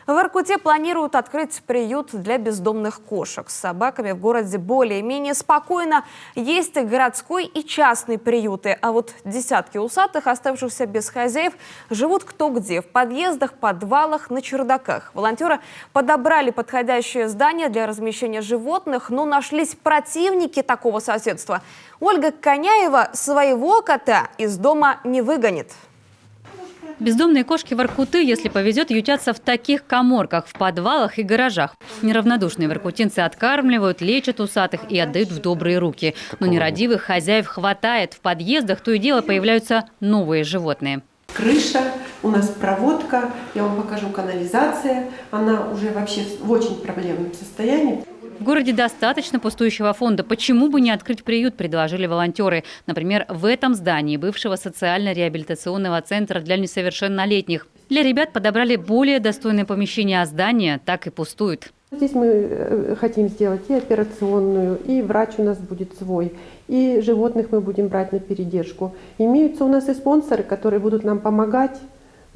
В Воркуте планируют открыть приют для бездомных кошек. С собаками в городе более-менее спокойно. Есть и городской, и частные приюты. А вот десятки усатых, оставшихся без хозяев, живут кто где. В подъездах, подвалах, на чердаках. Волонтеры подобрали подходящее здание для размещения животных, но нашлись противники такого соседства. Ольга Коняева своего кота из дома не выгонит. Бездомные кошки Воркуты, если повезет, ютятся в таких каморках, в подвалах и гаражах. Неравнодушные воркутинцы откармливают, лечат усатых и отдают в добрые руки. Но нерадивых хозяев хватает. В подъездах то и дело появляются новые животные. Крыша, у нас проводка, я вам покажу, канализация. Она уже вообще в очень проблемном состоянии. В городе достаточно пустующего фонда. Почему бы не открыть приют, предложили волонтеры. Например, в этом здании бывшего социально-реабилитационного центра для несовершеннолетних. Для ребят подобрали более достойное помещение, а здание так и пустует. Здесь мы хотим сделать и операционную, и врач у нас будет свой, и животных мы будем брать на передержку. Имеются у нас и спонсоры, которые будут нам помогать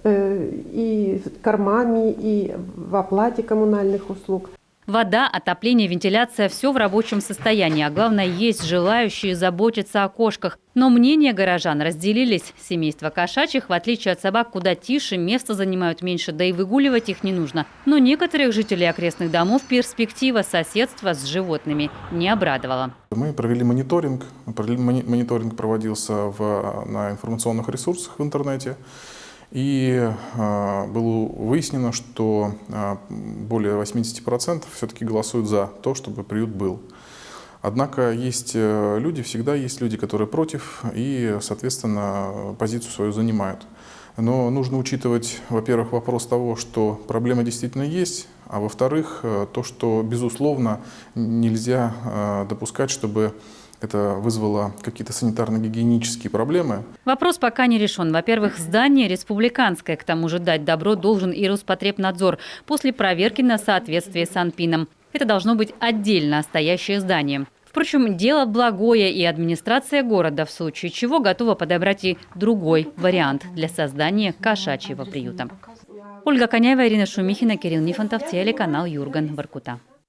и кормами, и в оплате коммунальных услуг. Вода, отопление, вентиляция – все в рабочем состоянии. А главное, есть желающие заботиться о кошках. Но мнения горожан разделились. Семейства кошачьих, в отличие от собак, куда тише, места занимают меньше, да и выгуливать их не нужно. Но некоторых жителей окрестных домов перспектива соседства с животными не обрадовала. Мы провели мониторинг. Мониторинг проводился на информационных ресурсах в интернете. И было выяснено, что более 80% все-таки голосуют за то, чтобы приют был. Однако есть люди, всегда есть люди, которые против и, соответственно, позицию свою занимают. Но нужно учитывать, во-первых, вопрос того, что проблема действительно есть, а во-вторых, то, что, безусловно, нельзя допускать, чтобы это вызвало какие-то санитарно-гигиенические проблемы. Вопрос пока не решен. Во-первых, здание республиканское. К тому же дать добро должен и Роспотребнадзор после проверки на соответствие Санпином. Это должно быть отдельно стоящее здание. Впрочем, дело благое, и администрация города в случае чего готова подобрать и другой вариант для создания кошачьего приюта. Ольга Коняева, Ирина Шумихина, Кирилл Нифонтов, телеканал Юрган, Воркута.